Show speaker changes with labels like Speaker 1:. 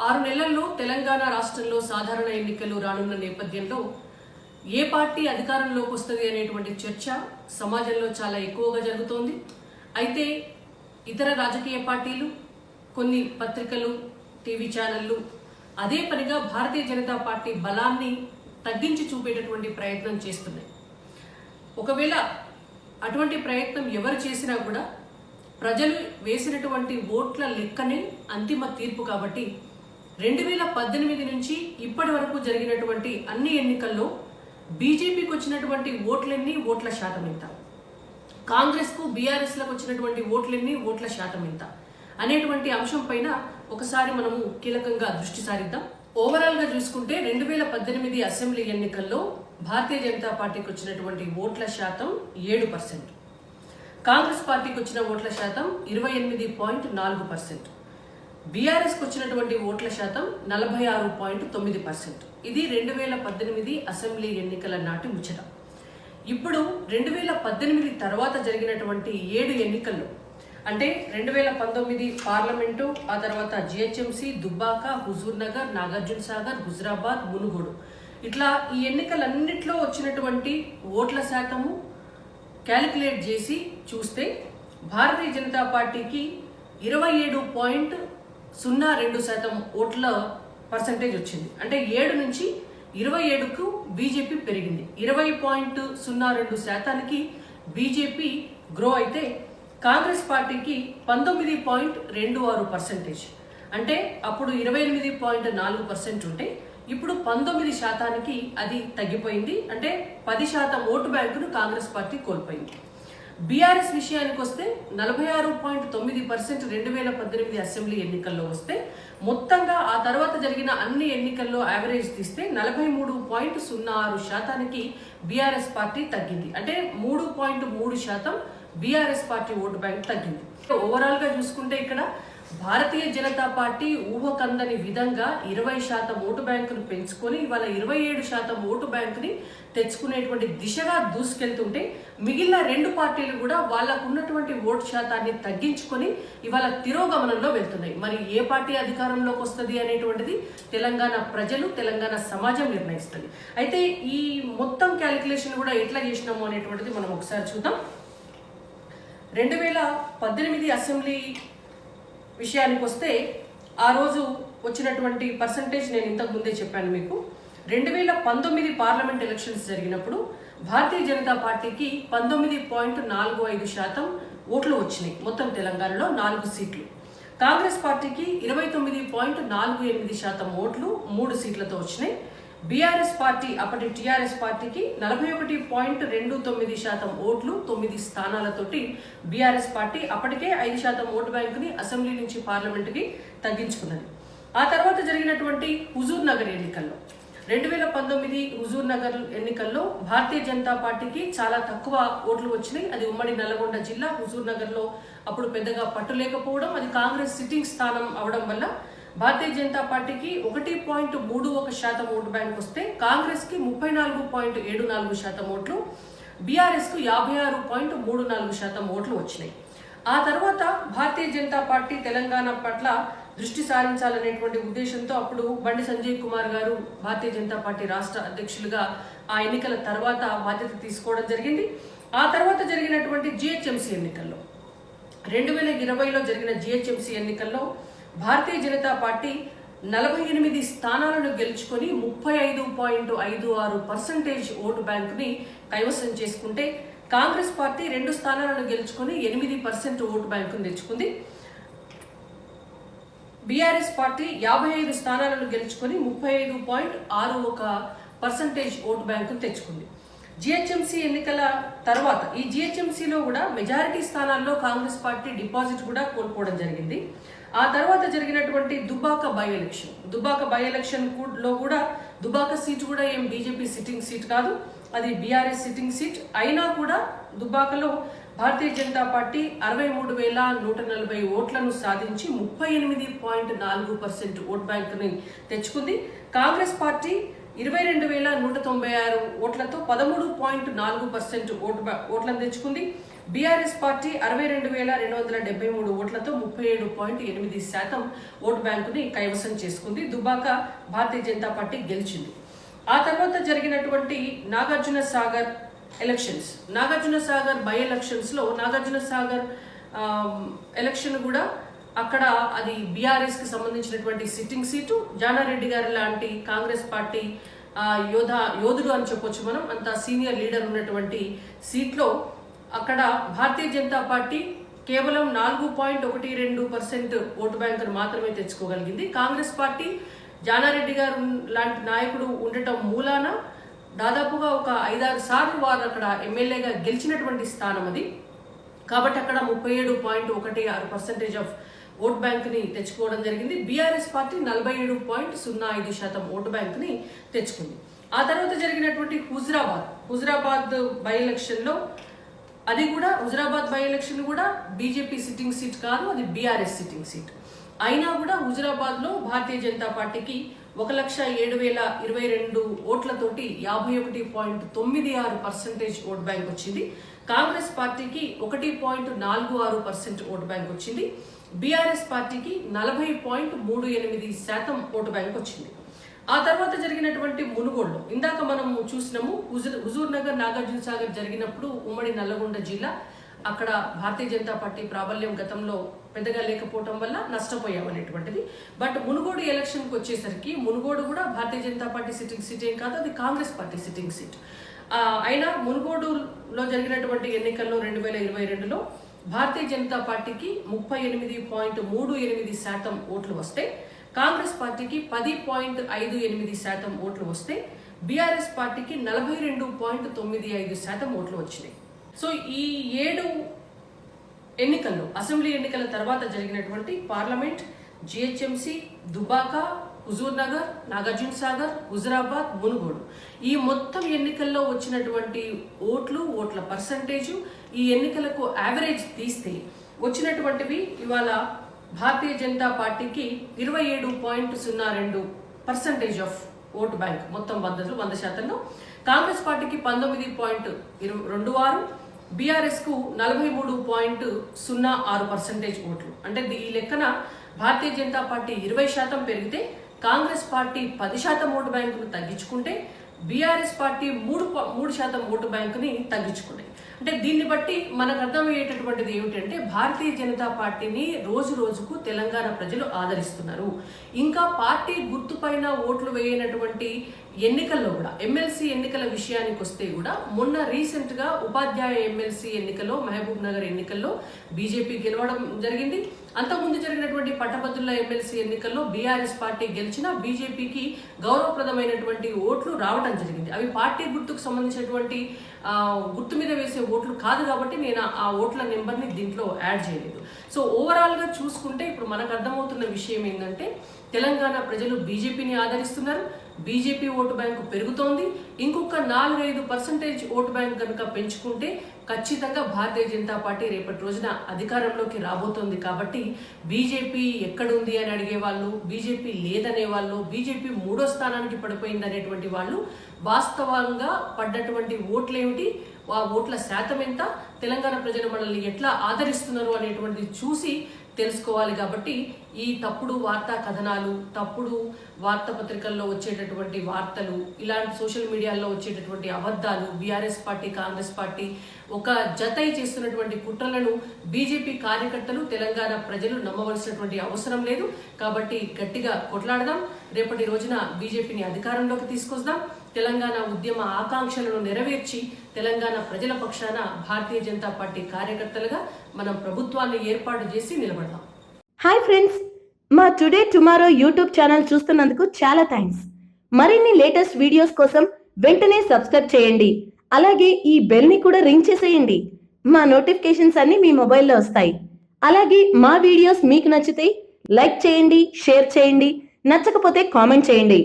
Speaker 1: 6 నెలల్లో తెలంగాణ రాష్ట్రంలో సాధారణ ఎన్నికలు రానున్న నేపథ్యంలో ఏ పార్టీ అధికారంలోకి వస్తుంది అనేటువంటి చర్చ సమాజంలో చాలా ఎక్కువగా జరుగుతోంది. అయితే ఇతర రాజకీయ పార్టీలు, కొన్ని పత్రికలు, టీవీ ఛానళ్లు అదే పనిగా భారతీయ జనతా పార్టీ బలాన్ని తగ్గించి చూపేటటువంటి ప్రయత్నం చేస్తున్నాయి. ఒకవేళ అటువంటి ప్రయత్నం ఎవరు చేసినా కూడా ప్రజలు వేసినటువంటి ఓట్ల లెక్కనే అంతిమ తీర్పు. కాబట్టి 2018 నుంచి ఇప్పటి వరకు జరిగినటువంటి అన్ని ఎన్నికల్లో బీజేపీకి వచ్చినటువంటి ఓట్లెన్ని, ఓట్ల శాతం ఎంత, కాంగ్రెస్కు బీఆర్ఎస్లకు వచ్చినటువంటి ఓట్లెన్ని, ఓట్ల శాతం ఎంత అనేటువంటి అంశం పైన ఒకసారి మనము కీలకంగా దృష్టి సారిద్దాం. ఓవరాల్ గా చూసుకుంటే 2018 అసెంబ్లీ ఎన్నికల్లో భారతీయ జనతా పార్టీకి వచ్చినటువంటి ఓట్ల శాతం 7%, కాంగ్రెస్ పార్టీకి వచ్చిన ఓట్ల శాతం 28.4%, బీఆర్ఎస్కి వచ్చినటువంటి ఓట్ల శాతం 46.9%. ఇది 2018 అసెంబ్లీ ఎన్నికల నాటి ముచ్చట. ఇప్పుడు 2018 తర్వాత జరిగినటువంటి 7 ఎన్నికల్లో, అంటే 2019 పార్లమెంటు, ఆ తర్వాత జిహెచ్ఎంసీ, దుబ్బాక, హుజూర్ నగర్, నాగార్జున సాగర్, హుజరాబాద్, మునుగోడు, ఇట్లా ఈ ఎన్నికలన్నిట్లో వచ్చినటువంటి ఓట్ల శాతము క్యాలిక్యులేట్ చేసి చూస్తే భారతీయ జనతా పార్టీకి 27.02% ఓట్ల పర్సంటేజ్ వచ్చింది. అంటే 7 నుంచి 27కు బీజేపీ పెరిగింది. 20.02% బీజేపీ గ్రో అయితే కాంగ్రెస్ పార్టీకి 19.26%, అంటే అప్పుడు 28.4% ఉంటే ఇప్పుడు 19% అది తగ్గిపోయింది. అంటే 10% ఓటు బ్యాంకును కాంగ్రెస్ పార్టీ కోల్పోయింది. బీఆర్ఎస్ విషయానికి వస్తే 46.9% 2018 అసెంబ్లీ ఎన్నికల్లో వస్తే, మొత్తంగా ఆ తర్వాత జరిగిన అన్ని ఎన్నికల్లో యావరేజ్ తీస్తే 43.06% బీఆర్ఎస్ పార్టీ తగ్గింది. అంటే 3.3% బీఆర్ఎస్ పార్టీ ఓటు బ్యాంక్ తగ్గింది. ఓవరాల్ గా చూసుకుంటే ఇక్కడ భారతీయ జనతా పార్టీ ఊహకందని విధంగా 20% ఓటు బ్యాంకును పెంచుకొని ఇవాళ 27% ఓటు బ్యాంకుని తెచ్చుకునేటువంటి దిశగా దూసుకెళ్తుంటే, మిగిలిన 2 పార్టీలు కూడా వాళ్ళకు ఉన్నటువంటి ఓటు శాతాన్ని తగ్గించుకొని ఇవాళ తిరోగమనంలో వెళ్తున్నాయి. మరి ఏ పార్టీ అధికారంలోకి వస్తుంది అనేటువంటిది తెలంగాణ ప్రజలు, తెలంగాణ సమాజం నిర్ణయిస్తుంది. అయితే ఈ మొత్తం క్యాలిక్యులేషన్ కూడా ఎట్లా చేసినాము అనేటువంటిది మనం ఒకసారి చూద్దాం. 2018 అసెంబ్లీ విషయానికి వస్తే ఆ రోజు వచ్చినటువంటి పర్సంటేజ్ నేను ఇంతకు ముందే చెప్పాను మీకు. 2019 పార్లమెంట్ ఎలక్షన్స్ జరిగినప్పుడు భారతీయ జనతా పార్టీకి 19.45% ఓట్లు వచ్చినాయి. మొత్తం తెలంగాణలో 4 సీట్లు. కాంగ్రెస్ పార్టీకి 29.48% ఓట్లు 3 సీట్లతో వచ్చినాయి. బీఆర్ఎస్ పార్టీ, అప్పటి టీఆర్ఎస్ పార్టీకి 41.29% ఓట్లు 9 స్థానాలతోటి బీఆర్ఎస్ పార్టీ అప్పటికే 5% ఓటు బ్యాంకుని అసెంబ్లీ నుంచి పార్లమెంటుకి తగ్గించుకున్నది. ఆ తర్వాత జరిగినటువంటి హుజూర్ నగర్ ఎన్నికల్లో, 2019 హుజూర్ నగర్ ఎన్నికల్లో భారతీయ జనతా పార్టీకి చాలా తక్కువ ఓట్లు వచ్చినాయి. అది ఉమ్మడి నల్లగొండ జిల్లా. హుజూర్ నగర్లో అప్పుడు పెద్దగా పట్టు లేకపోవడం, అది కాంగ్రెస్ సిట్టింగ్ స్థానం అవడం వల్ల భారతీయ జనతా పార్టీకి 1.31% ఓటు బ్యాంక్ వస్తే, కాంగ్రెస్ కి 34.74% ఓట్లు, బీఆర్ఎస్ కు 56.34% ఓట్లు వచ్చినాయి. ఆ తర్వాత భారతీయ జనతా పార్టీ తెలంగాణ పట్ల దృష్టి సారించాలనేటువంటి ఉద్దేశంతో అప్పుడు బండి సంజయ్ కుమార్ గారు భారతీయ జనతా పార్టీ రాష్ట్ర అధ్యక్షులుగా ఆ ఎన్నికల తర్వాత బాధ్యత తీసుకోవడం జరిగింది. ఆ తర్వాత జరిగినటువంటి జిహెచ్ఎంసీ ఎన్నికల్లో, 2020లో జరిగిన జిహెచ్ఎంసీ ఎన్నికల్లో భారతీయ జనతా పార్టీ 48 స్థానాలను గెలుచుకొని 35.56% ఓటు బ్యాంకుని కైవసం చేసుకుంటే, కాంగ్రెస్ పార్టీ 2 స్థానాలను గెలుచుకొని 8% ఓటు బ్యాంకును తెచ్చుకుంది. బీఆర్ఎస్ పార్టీ 55 స్థానాలను గెలుచుకొని 35.61% ఓటు బ్యాంకును తెచ్చుకుంది. జిహెచ్ఎంసీ ఎన్నికల తర్వాత ఈ జిహెచ్ఎంసీలో కూడా మెజారిటీ స్థానాల్లో కాంగ్రెస్ పార్టీ డిపాజిట్ కూడా కోల్పోవడం జరిగింది. ఆ తర్వాత జరిగినటువంటి దుబ్బాక బై ఎలక్షన్ లో కూడా దుబ్బాక సీట్ కూడా ఏం బీజేపీ సిట్టింగ్ సీట్ కాదు, అది బీఆర్ఎస్ సిట్టింగ్ సీట్. అయినా కూడా దుబ్బాకలో భారతీయ జనతా పార్టీ 63,140 ఓట్లను సాధించి 38.4% ఓట్ బ్యాంకుని తెచ్చుకుంది. కాంగ్రెస్ పార్టీ 22,196 ఓట్లతో 13.4% ఓట్లను తెచ్చుకుంది. బీఆర్ఎస్ పార్టీ 62,273 ఓట్లతో 37.8% ఓటు బ్యాంకుని కైవసం చేసుకుంది. దుబ్బాక భారతీయ జనతా పార్టీ గెలిచింది. ఆ తర్వాత జరిగినటువంటి Nagarjuna Sagar elections, Nagarjuna Sagar by elections లో నాగార్జున సాగర్ ఎలక్షన్ కూడా అక్కడ అది బీఆర్ఎస్ కి సంబంధించినటువంటి సిట్టింగ్ సీటు. జానారెడ్డి గారు లాంటి కాంగ్రెస్ పార్టీ యోధుడు అని చెప్పొచ్చు మనం, అంత సీనియర్ లీడర్ ఉన్నటువంటి సీట్లో అక్కడ భారతీయ జనతా పార్టీ కేవలం 4.12% ఓటు బ్యాంకును మాత్రమే తెచ్చుకోగలిగింది. కాంగ్రెస్ పార్టీ జానారెడ్డి గారు లాంటి నాయకుడు ఉండటం మూలాన దాదాపుగా ఒక 5-6 సార్లు వారు అక్కడ ఎమ్మెల్యేగా గెలిచినటువంటి స్థానం అది. కాబట్టి అక్కడ 37.16% ఆఫ్ ఓట్ బ్యాంక్ ని తెచ్చుకోవడం జరిగింది. బీఆర్ఎస్ పార్టీ 47.05% ఓటు బ్యాంక్ ని తెచ్చుకుంది. ఆ తర్వాత జరిగినటువంటి హుజరాబాద్ బై ఎలక్షన్ లో, అది కూడా హుజరాబాద్ బై ఎలక్షన్ కూడా బీజేపీ సిట్టింగ్ సీట్ కాదు, అది బీఆర్ఎస్ సిట్టింగ్ సీట్. అయినా కూడా హుజరాబాద్ లో భారతీయ జనతా పార్టీకి 1,07,022 ఓట్లతోటి 51.96% ఓట్ బ్యాంక్ వచ్చింది. కాంగ్రెస్ పార్టీకి 1.46% ఓటు బ్యాంక్ వచ్చింది. బీఆర్ఎస్ పార్టీకి 40.38% ఓటు బ్యాంక్ వచ్చింది. ఆ తర్వాత జరిగినటువంటి మునుగోడులో ఇందాక మనం చూసినాము, హుజూర్ నగర్ నాగార్జున సాగర్ జరిగినప్పుడు ఉమ్మడి నల్లగొండ జిల్లా, అక్కడ భారతీయ జనతా పార్టీ ప్రాబల్యం గతంలో పెద్దగా లేకపోవటం వల్ల నష్టపోయామనేటువంటిది. బట్ మునుగోడు ఎలక్షన్కి వచ్చేసరికి మునుగోడు కూడా Bharatiya Janata party sitting seat ఏం కాదు, అది కాంగ్రెస్ పార్టీ సిట్టింగ్ సీట్. అయినా మునుగోడులో జరిగినటువంటి ఎన్నికల్లో 2022లో భారతీయ జనతా పార్టీకి 38.38% ఓట్లు వస్తే, కాంగ్రెస్ పార్టీకి 10.58% ఓట్లు వస్తే, బీఆర్ఎస్ పార్టీకి 42.95% ఓట్లు వచ్చినాయి. సో ఈ 7 ఎన్నికల్లో, అసెంబ్లీ ఎన్నికల తర్వాత జరిగినటువంటి పార్లమెంట్, జిహెచ్ఎంసీ, దుబాక, హుజూర్ నగర్, నాగార్జున సాగర్, హుజరాబాద్, మునుగోడు, ఈ మొత్తం ఎన్నికల్లో వచ్చినటువంటి ఓట్ల పర్సంటేజు, ఈ ఎన్నికలకు యావరేజ్ తీస్తే వచ్చినటువంటివి ఇవాళ భారతీయ జనతా పార్టీకి 27.02% ఆఫ్ ఓటు బ్యాంక్ మొత్తం 100%, కాంగ్రెస్ పార్టీకి 19.26%, బీఆర్ఎస్ కు 43.06% ఓట్లు. అంటే ఈ లెక్కన భారతీయ జనతా పార్టీ 20% పెరిగితే, కాంగ్రెస్ పార్టీ 10% ఓటు బ్యాంకును తగ్గించుకుంటే, బీఆర్ఎస్ పార్టీ 3% ఓటు బ్యాంకుని తగ్గించుకున్నాయి. అంటే దీన్ని బట్టి మనకు అర్థమయ్యేటటువంటిది ఏమిటంటే, భారతీయ జనతా పార్టీని రోజు రోజుకు తెలంగాణ ప్రజలు ఆదరిస్తున్నారు. ఇంకా పార్టీ గుర్తుపైన ఓట్లు వేయనటువంటి ఎన్నికల్లో కూడా, ఎమ్మెల్సీ ఎన్నికల విషయానికి వస్తే కూడా, మొన్న రీసెంట్ గా ఉపాధ్యాయ ఎమ్మెల్సీ ఎన్నికల్లో, మహబూబ్ నగర్ ఎన్నికల్లో బీజేపీ గెలవడం జరిగింది. అంతకుముందు జరిగినటువంటి పట్టభద్రుల ఎమ్మెల్సీ ఎన్నికల్లో బీఆర్ఎస్ పార్టీ గెలిచినా బీజేపీకి గౌరవప్రదమైనటువంటి ఓట్లు రావడం జరిగింది. అవి పార్టీ గుర్తుకు సంబంధించినటువంటి గుర్తు మీద వేసే ఓట్లు కాదు కాబట్టి నేను ఆ ఓట్ల నెంబర్ని దీంట్లో యాడ్ చేయలేదు. సో ఓవరాల్ గా చూసుకుంటే ఇప్పుడు మనకు అర్థమవుతున్న విషయం ఏంటంటే, తెలంగాణ ప్రజలు బీజేపీని ఆదరిస్తున్నారు, బీజేపీ ఓటు బ్యాంకు పెరుగుతోంది. ఇంకొక 4-5% ఓటు బ్యాంక్ కనుక పెంచుకుంటే ఖచ్చితంగా భారతీయ జనతా పార్టీ రేపటి రోజున అధికారంలోకి రాబోతోంది. కాబట్టి బీజేపీ ఎక్కడుంది అని అడిగే వాళ్ళు, బీజేపీ లేదనే వాళ్ళు, బీజేపీ 3వ స్థానానికి పడిపోయింది అనేటువంటి వాళ్ళు వాస్తవంగా పడ్డటువంటి ఓట్లేమిటి, ఆ ఓట్ల శాతం ఎంత, తెలంగాణ ప్రజలు మనల్ని ఎట్లా ఆదరిస్తున్నారు అనేటువంటిది చూసి తెలుసుకోవాలి. కాబట్టి ఈ తప్పుడు వార్తా కథనాలు, తప్పుడు వార్తాపత్రికల్లో వచ్చేటటువంటి వార్తలు, ఇలాంటి సోషల్ మీడియాలో వచ్చేటటువంటి అబద్ధాలు, బీఆర్ఎస్ పార్టీ, కాంగ్రెస్ పార్టీ ఒక జతై చేస్తున్నటువంటి కుట్రలను బీజేపీ కార్యకర్తలు, తెలంగాణ ప్రజలు నమ్మవలసినటువంటి అవసరం లేదు. కాబట్టి గట్టిగా కొట్లాడదాం, రేపటి రోజున బీజేపీని అధికారంలోకి తీసుకొద్దాం, తెలంగాణ ఉద్యమ ఆకాంక్షలను నెరవేర్చి తెలంగాణ ప్రజల పక్షాన భారతీయ జనతా పార్టీ కార్యకర్తలుగా మనం ప్రభుత్వాన్ని ఏర్పాటు చేసి నిలబడదాం.
Speaker 2: హాయ్ ఫ్రెండ్స్, మా టుడే టుమారో యూట్యూబ్ ఛానల్ చూస్తున్నందుకు చాలా థ్యాంక్స్. మరిన్ని లేటెస్ట్ వీడియోస్ కోసం వెంటనే సబ్స్క్రైబ్ చేయండి. అలాగే ఈ బెల్ ని కూడా రింగ్ చేసేయండి. మా నోటిఫికేషన్స్ అన్ని మీ మొబైల్లో వస్తాయి. అలాగే మా వీడియోస్ మీకు నచ్చితే లైక్ చేయండి, షేర్ చేయండి, నచ్చకపోతే కామెంట్ చేయండి.